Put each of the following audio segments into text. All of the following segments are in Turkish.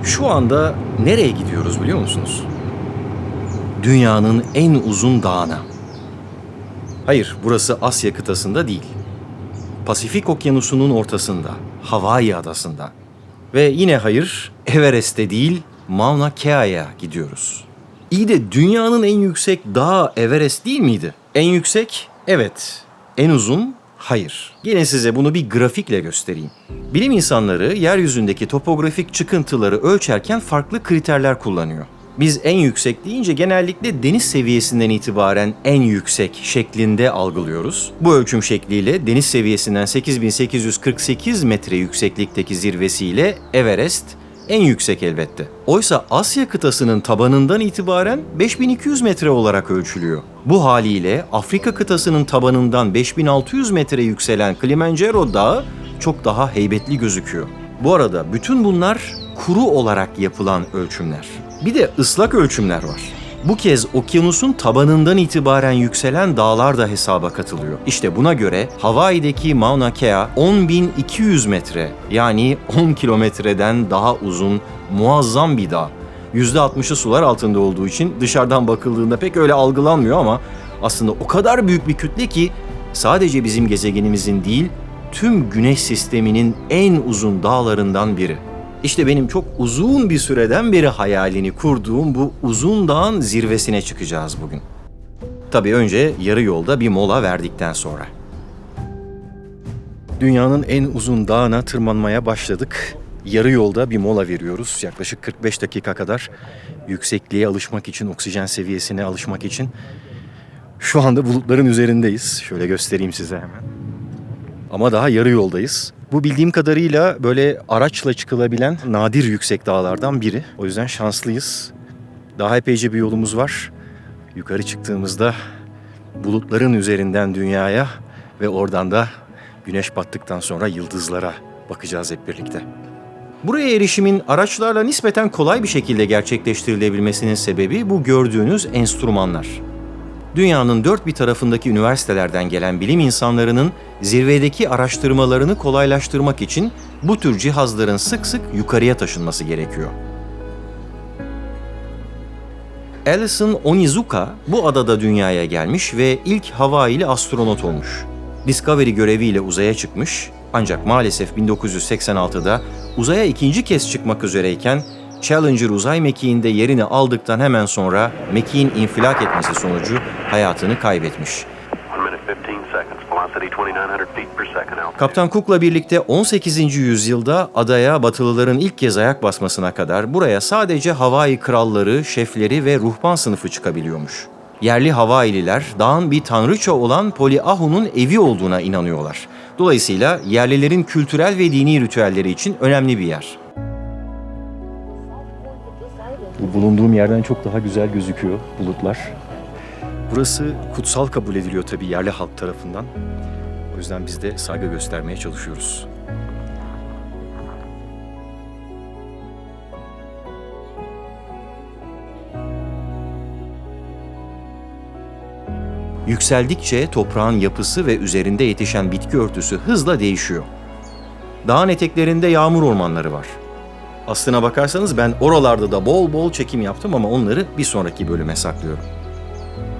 Şu anda nereye gidiyoruz biliyor musunuz? Dünyanın en uzun dağına. Hayır, burası Asya kıtasında değil. Pasifik Okyanusu'nun ortasında, Hawaii adasında. Ve yine hayır, Everest'te değil, Mauna Kea'ya gidiyoruz. İyi de dünyanın en yüksek dağı Everest değil miydi? En yüksek, evet. En uzun, hayır. Yine size bunu bir grafikle göstereyim. Bilim insanları yeryüzündeki topografik çıkıntıları ölçerken farklı kriterler kullanıyor. Biz en yüksek deyince genellikle deniz seviyesinden itibaren en yüksek şeklinde algılıyoruz. Bu ölçüm şekliyle deniz seviyesinden 8848 metre yükseklikteki zirvesiyle Everest en yüksek elbette. Oysa Asya kıtasının tabanından itibaren 5200 metre olarak ölçülüyor. Bu haliyle Afrika kıtasının tabanından 5600 metre yükselen Kilimanjaro Dağı çok daha heybetli gözüküyor. Bu arada bütün bunlar kuru olarak yapılan ölçümler. Bir de ıslak ölçümler var. Bu kez okyanusun tabanından itibaren yükselen dağlar da hesaba katılıyor. İşte buna göre Hawaii'deki Mauna Kea 10.200 metre yani 10 kilometreden daha uzun muazzam bir dağ. %60'ı sular altında olduğu için dışarıdan bakıldığında pek öyle algılanmıyor ama aslında o kadar büyük bir kütle ki sadece bizim gezegenimizin değil tüm Güneş sisteminin en uzun dağlarından biri. İşte benim çok uzun bir süreden beri hayalini kurduğum bu uzun dağın zirvesine çıkacağız bugün. Tabii önce yarı yolda bir mola verdikten sonra. Dünyanın en uzun dağına tırmanmaya başladık. Yarı yolda bir mola veriyoruz. Yaklaşık 45 dakika kadar yüksekliğe alışmak için, oksijen seviyesine alışmak için. Şu anda bulutların üzerindeyiz. Şöyle göstereyim size hemen. Ama daha yarı yoldayız. Bu bildiğim kadarıyla böyle araçla çıkılabilen nadir yüksek dağlardan biri. O yüzden şanslıyız. Daha epeyce bir yolumuz var. Yukarı çıktığımızda bulutların üzerinden dünyaya ve oradan da güneş battıktan sonra yıldızlara bakacağız hep birlikte. Buraya erişimin araçlarla nispeten kolay bir şekilde gerçekleştirilebilmesinin sebebi bu gördüğünüz enstrümanlar. Dünyanın dört bir tarafındaki üniversitelerden gelen bilim insanlarının zirvedeki araştırmalarını kolaylaştırmak için bu tür cihazların sık sık yukarıya taşınması gerekiyor. Alison Onizuka bu adada dünyaya gelmiş ve ilk Hawaii'li astronot olmuş. Discovery göreviyle uzaya çıkmış ancak maalesef 1986'da uzaya ikinci kez çıkmak üzereyken Challenger uzay mekiğinde yerini aldıktan hemen sonra mekiğin infilak etmesi sonucu hayatını kaybetmiş. Kaptan Cook'la birlikte 18. yüzyılda adaya Batılıların ilk kez ayak basmasına kadar buraya sadece Hawaii kralları, şefleri ve ruhban sınıfı çıkabiliyormuş. Yerli Hawaiililer dağın bir tanrıça olan Poliahu'nun evi olduğuna inanıyorlar. Dolayısıyla yerlilerin kültürel ve dini ritüelleri için önemli bir yer. Bu bulunduğum yerden çok daha güzel gözüküyor bulutlar. Burası kutsal kabul ediliyor tabii yerli halk tarafından. O yüzden biz de saygı göstermeye çalışıyoruz. Yükseldikçe toprağın yapısı ve üzerinde yetişen bitki örtüsü hızla değişiyor. Dağın eteklerinde yağmur ormanları var. Aslına bakarsanız ben oralarda da bol bol çekim yaptım ama onları bir sonraki bölüme saklıyorum.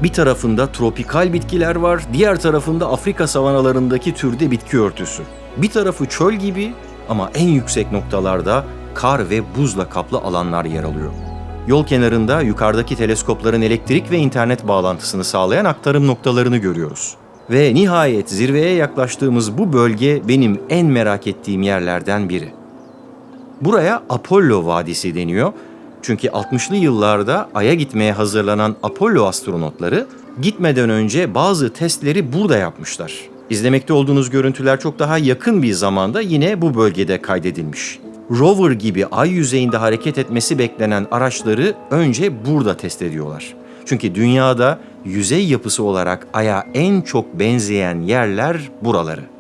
Bir tarafında tropikal bitkiler var, diğer tarafında Afrika savanalarındaki türde bitki örtüsü. Bir tarafı çöl gibi ama en yüksek noktalarda kar ve buzla kaplı alanlar yer alıyor. Yol kenarında yukarıdaki teleskopların elektrik ve internet bağlantısını sağlayan aktarım noktalarını görüyoruz. Ve nihayet zirveye yaklaştığımız bu bölge benim en merak ettiğim yerlerden biri. Buraya Apollo Vadisi deniyor. Çünkü 60'lı yıllarda Ay'a gitmeye hazırlanan Apollo astronotları gitmeden önce bazı testleri burada yapmışlar. İzlemekte olduğunuz görüntüler çok daha yakın bir zamanda yine bu bölgede kaydedilmiş. Rover gibi Ay yüzeyinde hareket etmesi beklenen araçları önce burada test ediyorlar. Çünkü dünyada yüzey yapısı olarak Ay'a en çok benzeyen yerler buraları.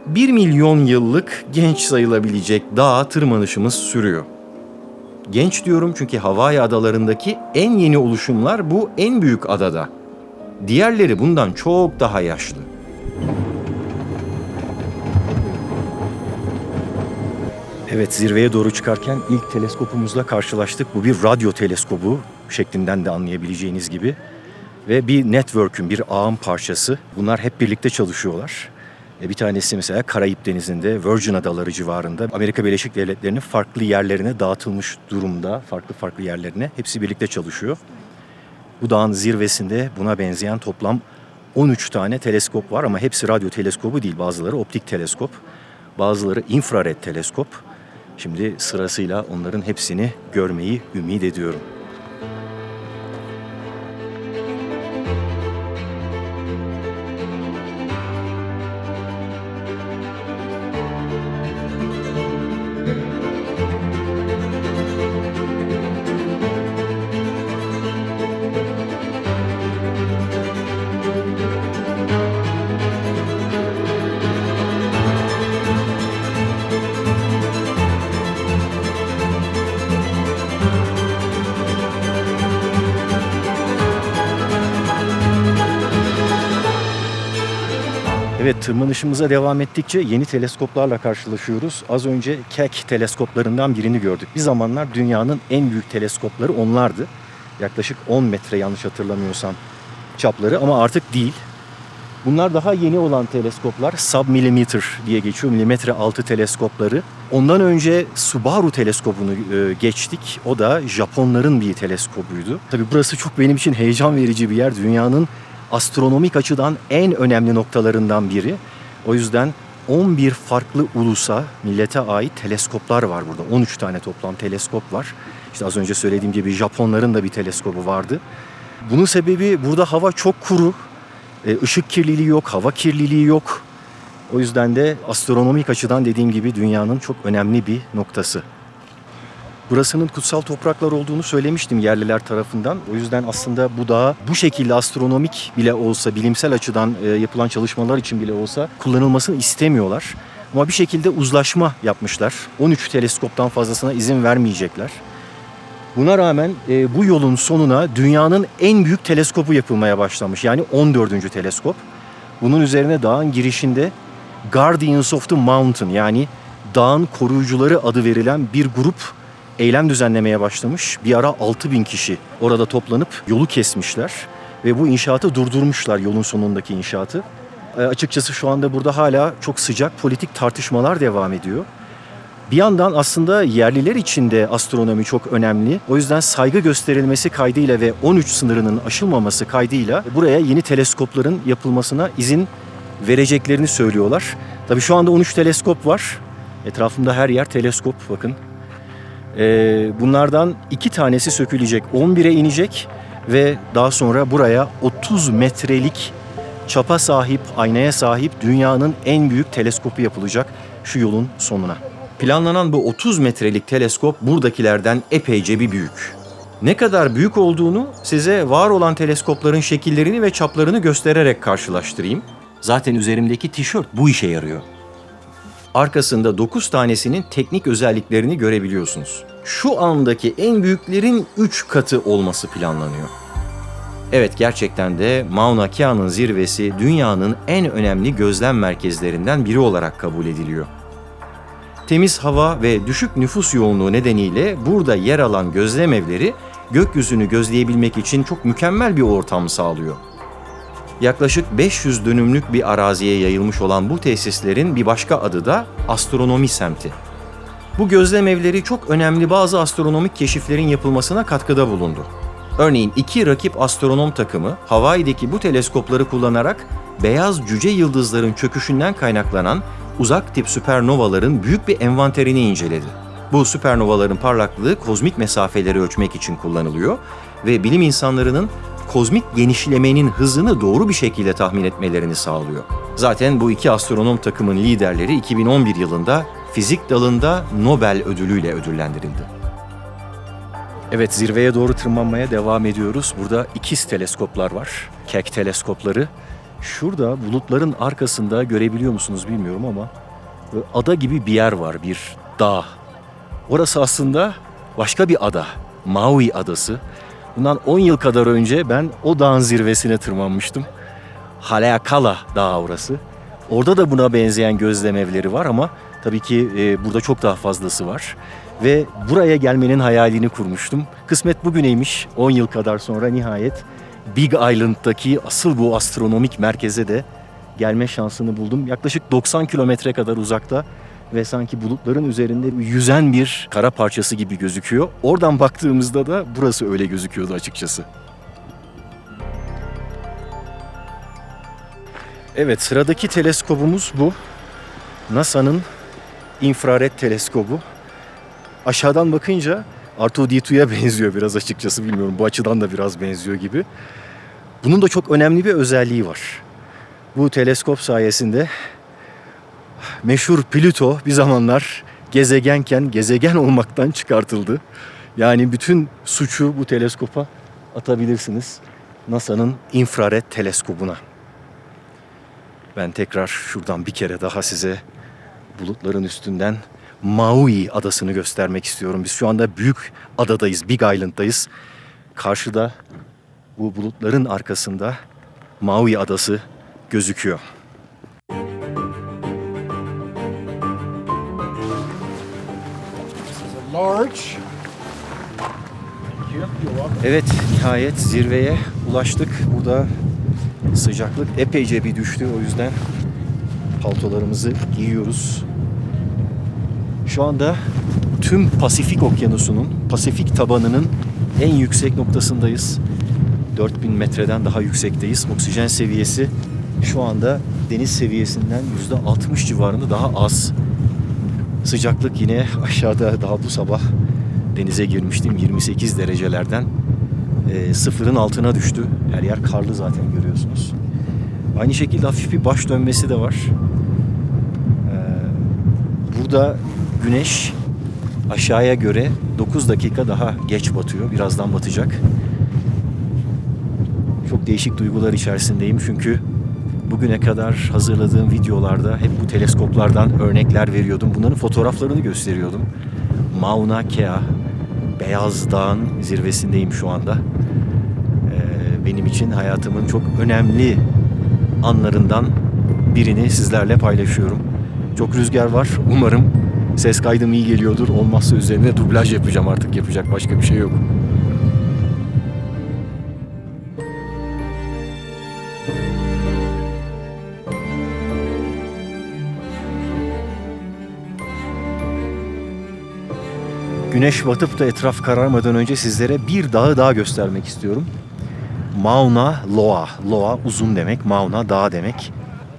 1 milyon yıllık genç sayılabilecek dağa tırmanışımız sürüyor. Genç diyorum çünkü Hawaii adalarındaki en yeni oluşumlar bu en büyük adada. Diğerleri bundan çok daha yaşlı. Evet, zirveye doğru çıkarken ilk teleskopumuzla karşılaştık. Bu bir radyo teleskobu şeklinden de anlayabileceğiniz gibi. Ve bir network'ün, bir ağın parçası. Bunlar hep birlikte çalışıyorlar. Bir tanesi mesela Karayip Denizi'nde, Virgin Adaları civarında Amerika Birleşik Devletleri'nin farklı yerlerine dağıtılmış durumda. Farklı yerlerine. Hepsi birlikte çalışıyor. Bu dağın zirvesinde buna benzeyen toplam 13 tane teleskop var ama hepsi radyo teleskobu değil. Bazıları optik teleskop, bazıları infrared teleskop. Şimdi sırasıyla onların hepsini görmeyi ümit ediyorum. Evet, tırmanışımıza devam ettikçe yeni teleskoplarla karşılaşıyoruz. Az önce Keck teleskoplarından birini gördük. Bir zamanlar dünyanın en büyük teleskopları onlardı. Yaklaşık 10 metre yanlış hatırlamıyorsam çapları ama artık değil. Bunlar daha yeni olan teleskoplar, submillimeter diye geçiyor, milimetre altı teleskopları. Ondan önce Subaru teleskobunu geçtik. O da Japonların bir teleskobuydu. Tabii burası çok benim için heyecan verici bir yer. Dünyanın astronomik açıdan en önemli noktalarından biri. O yüzden 11 farklı ulusa, millete ait teleskoplar var burada. 13 tane toplam teleskop var. İşte az önce söylediğim gibi Japonların da bir teleskobu vardı. Bunun sebebi burada hava çok kuru. Işık kirliliği yok, hava kirliliği yok. O yüzden de astronomik açıdan dediğim gibi dünyanın çok önemli bir noktası. Burasının kutsal topraklar olduğunu söylemiştim yerliler tarafından. O yüzden aslında bu dağı bu şekilde astronomik bile olsa, bilimsel açıdan yapılan çalışmalar için bile olsa kullanılmasını istemiyorlar. Ama bir şekilde uzlaşma yapmışlar. 13 teleskoptan fazlasına izin vermeyecekler. Buna rağmen bu yolun sonuna dünyanın en büyük teleskobu yapılmaya başlamış. Yani 14. teleskop. Bunun üzerine dağın girişinde Guardians of the Mountain, yani dağın koruyucuları adı verilen bir grup eylem düzenlemeye başlamış. Bir ara 6.000 kişi orada toplanıp yolu kesmişler ve bu inşaatı durdurmuşlar, yolun sonundaki inşaatı. Açıkçası şu anda burada hala çok sıcak politik tartışmalar devam ediyor. Bir yandan aslında yerliler için de astronomi çok önemli. O yüzden saygı gösterilmesi kaydıyla ve 13 sınırının aşılmaması kaydıyla buraya yeni teleskopların yapılmasına izin vereceklerini söylüyorlar. Tabii şu anda 13 teleskop var. Etrafımda her yer teleskop, bakın. Bunlardan 2 tanesi sökülecek, 11'e inecek ve daha sonra buraya 30 metrelik çapa sahip, aynaya sahip dünyanın en büyük teleskopu yapılacak şu yolun sonuna. Planlanan bu 30 metrelik teleskop buradakilerden epeyce bir büyük. Ne kadar büyük olduğunu size var olan teleskopların şekillerini ve çaplarını göstererek karşılaştırayım. Zaten üzerimdeki tişört bu işe yarıyor. Arkasında 9 tanesinin teknik özelliklerini görebiliyorsunuz. Şu andaki en büyüklerin 3 katı olması planlanıyor. Evet, gerçekten de Mauna Kea'nın zirvesi dünyanın en önemli gözlem merkezlerinden biri olarak kabul ediliyor. Temiz hava ve düşük nüfus yoğunluğu nedeniyle burada yer alan gözlem evleri gökyüzünü gözleyebilmek için çok mükemmel bir ortam sağlıyor. Yaklaşık 500 dönümlük bir araziye yayılmış olan bu tesislerin bir başka adı da astronomi semti. Bu gözlem evleri çok önemli bazı astronomik keşiflerin yapılmasına katkıda bulundu. Örneğin 2 rakip astronom takımı Hawaii'deki bu teleskopları kullanarak beyaz cüce yıldızların çöküşünden kaynaklanan uzak tip süpernovaların büyük bir envanterini inceledi. Bu süpernovaların parlaklığı kozmik mesafeleri ölçmek için kullanılıyor ve bilim insanlarının kozmik genişlemenin hızını doğru bir şekilde tahmin etmelerini sağlıyor. Zaten bu 2 astronom takımın liderleri 2011 yılında fizik dalında Nobel ödülüyle ödüllendirildi. Evet, zirveye doğru tırmanmaya devam ediyoruz. Burada ikiz teleskoplar var. Keck teleskopları. Şurada bulutların arkasında görebiliyor musunuz bilmiyorum ama ada gibi bir yer var, bir dağ. Orası aslında başka bir ada. Maui adası. Bundan 10 yıl kadar önce ben o dağın zirvesine tırmanmıştım. Haleakala Dağı orası. Orada da buna benzeyen gözlem evleri var ama Tabii ki burada çok daha fazlası var. Ve buraya gelmenin hayalini kurmuştum. Kısmet bugüneymiş. 10 yıl kadar sonra nihayet Big Island'daki asıl bu astronomik merkeze de gelme şansını buldum. Yaklaşık 90 kilometre kadar uzakta ve sanki bulutların üzerinde yüzen bir kara parçası gibi gözüküyor. Oradan baktığımızda da burası öyle gözüküyordu açıkçası. Evet, sıradaki teleskobumuz bu. NASA'nın infrared teleskobu. Aşağıdan bakınca R2-D2'ya benziyor biraz açıkçası, bilmiyorum. Bu açıdan da biraz benziyor gibi. Bunun da çok önemli bir özelliği var. Bu teleskop sayesinde meşhur Plüto bir zamanlar gezegenken gezegen olmaktan çıkartıldı. Yani bütün suçu bu teleskopa atabilirsiniz. NASA'nın infrared teleskobuna. Ben tekrar şuradan bir kere daha size bulutların üstünden Maui adasını göstermek istiyorum. Biz şu anda büyük adadayız, Big Island'dayız. Karşıda bu bulutların arkasında Maui adası gözüküyor. Evet, nihayet zirveye ulaştık. Burada sıcaklık epeyce bir düştü. O yüzden paltolarımızı giyiyoruz. Şu anda tüm Pasifik Okyanusu'nun, Pasifik tabanının en yüksek noktasındayız. 4000 metreden daha yüksekteyiz. Oksijen seviyesi şu anda deniz seviyesinden %60 civarında daha az. Sıcaklık yine aşağıda, daha bu sabah denize girmiştim. 28 derecelerden sıfırın altına düştü. Her yer karlı zaten, görüyorsunuz. Aynı şekilde hafif bir baş dönmesi de var. Burada güneş aşağıya göre 9 dakika daha geç batıyor. Birazdan batacak. Çok değişik duygular içerisindeyim çünkü bugüne kadar hazırladığım videolarda hep bu teleskoplardan örnekler veriyordum. Bunların fotoğraflarını gösteriyordum. Mauna Kea, Beyaz Dağ'ın zirvesindeyim şu anda. Benim için hayatımın çok önemli anlarından birini sizlerle paylaşıyorum. Çok rüzgar var. Umarım ses kaydım iyi geliyordur. Olmazsa üzerine dublaj yapacağım artık. Yapacak başka bir şey yok. Güneş batıp da etraf kararmadan önce sizlere bir dağı daha göstermek istiyorum. Mauna Loa. Loa uzun demek. Mauna dağ demek.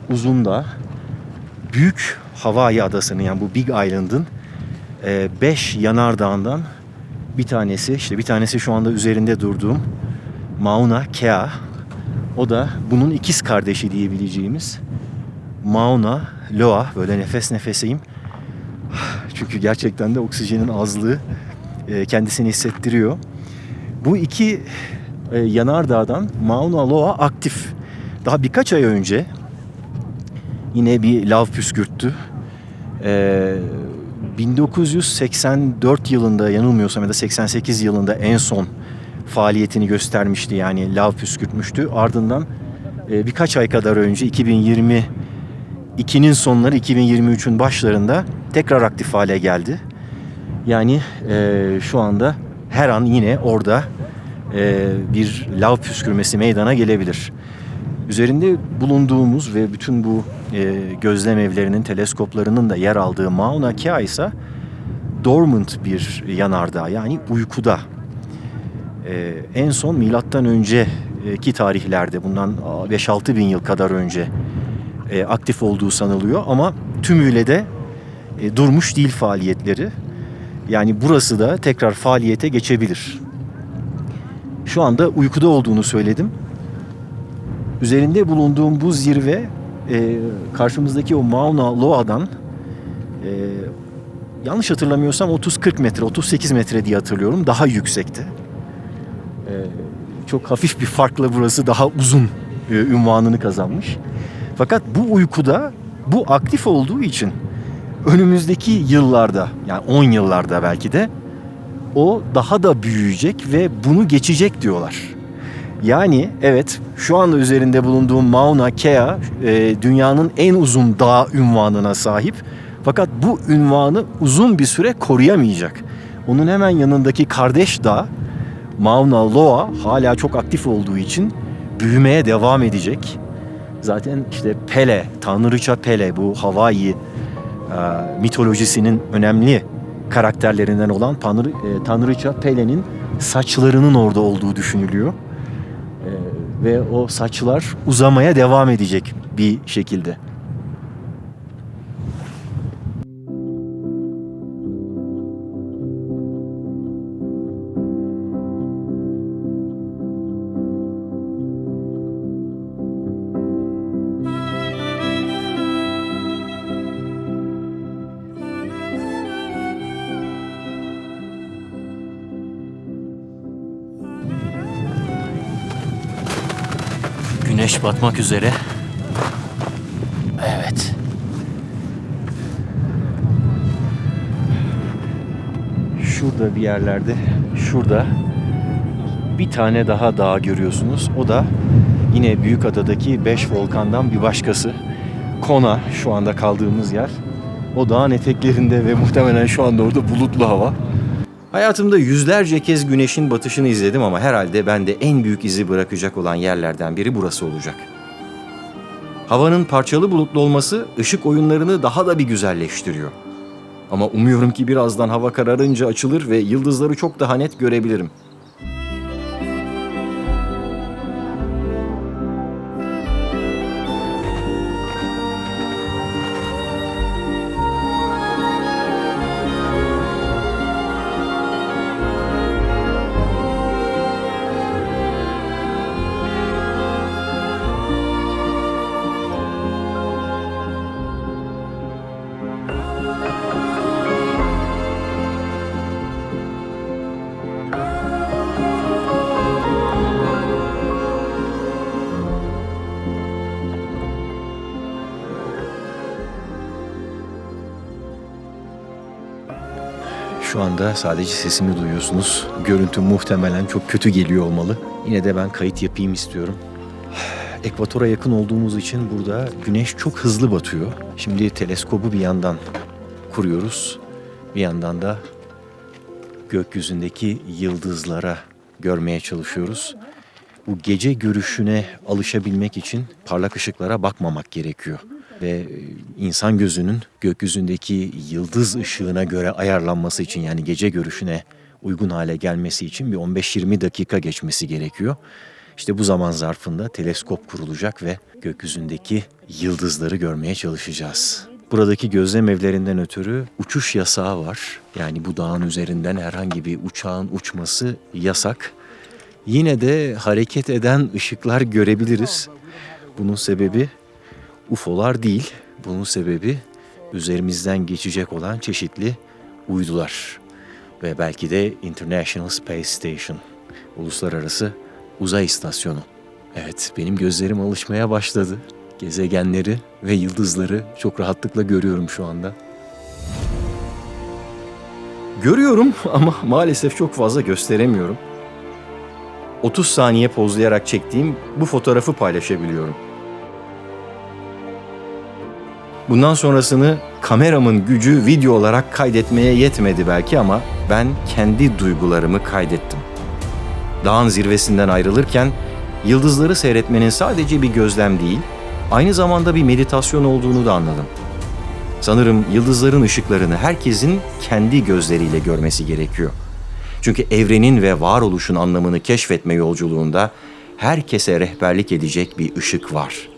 Uzun dağ. Büyük Hawaii adasının, yani bu Big Island'ın 5 yanardağından bir tanesi. İşte bir tanesi şu anda üzerinde durduğum Mauna Kea. O da bunun ikiz kardeşi diyebileceğimiz Mauna Loa. Böyle nefes nefeseyim. Çünkü gerçekten de oksijenin azlığı kendisini hissettiriyor. Bu iki yanardağdan Mauna Loa aktif. Daha birkaç ay önce yine bir lav püskürttü. 1984 yılında yanılmıyorsam ya da 88 yılında en son faaliyetini göstermişti. Yani lav püskürtmüştü. Ardından birkaç ay kadar önce 2022'nin sonları 2023'ün başlarında tekrar aktif hale geldi. Yani şu anda her an yine orada bir lav püskürmesi meydana gelebilir. Üzerinde bulunduğumuz ve bütün bu gözlem evlerinin, teleskoplarının da yer aldığı Mauna Kea ise dormant bir yanardağ, yani uykuda. En son milattan önceki tarihlerde, bundan 5-6 bin yıl kadar önce aktif olduğu sanılıyor ama tümüyle de durmuş değil faaliyetleri. Yani burası da tekrar faaliyete geçebilir. Şu anda uykuda olduğunu söyledim. Üzerinde bulunduğum bu zirve karşımızdaki o Mauna Loa'dan yanlış hatırlamıyorsam 30-40 metre, 38 metre diye hatırlıyorum. Daha yüksekte. Çok hafif bir farkla burası daha uzun unvanını kazanmış. Fakat bu uykuda bu aktif olduğu için önümüzdeki yıllarda, yani 10 yıllarda belki de o daha da büyüyecek ve bunu geçecek diyorlar. Yani evet, şu anda üzerinde bulunduğum Mauna Kea dünyanın en uzun dağ unvanına sahip. Fakat bu ünvanı uzun bir süre koruyamayacak. Onun hemen yanındaki kardeş dağ Mauna Loa hala çok aktif olduğu için büyümeye devam edecek. Zaten işte Pele, Tanrıça Pele, bu Hawaii mitolojisinin önemli karakterlerinden olan Tanrıça Pele'nin saçlarının orada olduğu düşünülüyor. Ve o saçlar uzamaya devam edecek bir şekilde. Güneş batmak üzere. Evet. Şurada bir yerlerde, şurada bir tane daha dağ görüyorsunuz. O da yine Büyükada'daki 5 volkandan bir başkası. Kona, şu anda kaldığımız yer. O dağın eteklerinde ve muhtemelen şu anda orada bulutlu hava. Hayatımda yüzlerce kez güneşin batışını izledim ama herhalde bende en büyük izi bırakacak olan yerlerden biri burası olacak. Havanın parçalı bulutlu olması ışık oyunlarını daha da bir güzelleştiriyor. Ama umuyorum ki birazdan hava kararınca açılır ve yıldızları çok daha net görebilirim. Şu anda sadece sesimi duyuyorsunuz. Görüntü muhtemelen çok kötü geliyor olmalı. Yine de ben kayıt yapayım istiyorum. Ekvatora yakın olduğumuz için burada güneş çok hızlı batıyor. Şimdi teleskobu bir yandan kuruyoruz. Bir yandan da gökyüzündeki yıldızlara görmeye çalışıyoruz. Bu gece görüşüne alışabilmek için parlak ışıklara bakmamak gerekiyor. Ve insan gözünün gökyüzündeki yıldız ışığına göre ayarlanması için, yani gece görüşüne uygun hale gelmesi için bir 15-20 dakika geçmesi gerekiyor. İşte bu zaman zarfında teleskop kurulacak ve gökyüzündeki yıldızları görmeye çalışacağız. Buradaki gözlem evlerinden ötürü uçuş yasağı var. Yani bu dağın üzerinden herhangi bir uçağın uçması yasak. Yine de hareket eden ışıklar görebiliriz. Bunun sebebi UFO'lar değil. Bunun sebebi üzerimizden geçecek olan çeşitli uydular. Ve belki de International Space Station, Uluslararası Uzay İstasyonu. Evet, benim gözlerim alışmaya başladı. Gezegenleri ve yıldızları çok rahatlıkla görüyorum şu anda. Görüyorum ama maalesef çok fazla gösteremiyorum. 30 saniye pozlayarak çektiğim bu fotoğrafı paylaşabiliyorum. Bundan sonrasını kameramın gücü video olarak kaydetmeye yetmedi belki ama ben kendi duygularımı kaydettim. Dağın zirvesinden ayrılırken yıldızları seyretmenin sadece bir gözlem değil, aynı zamanda bir meditasyon olduğunu da anladım. Sanırım yıldızların ışıklarını herkesin kendi gözleriyle görmesi gerekiyor. Çünkü evrenin ve varoluşun anlamını keşfetme yolculuğunda herkese rehberlik edecek bir ışık var.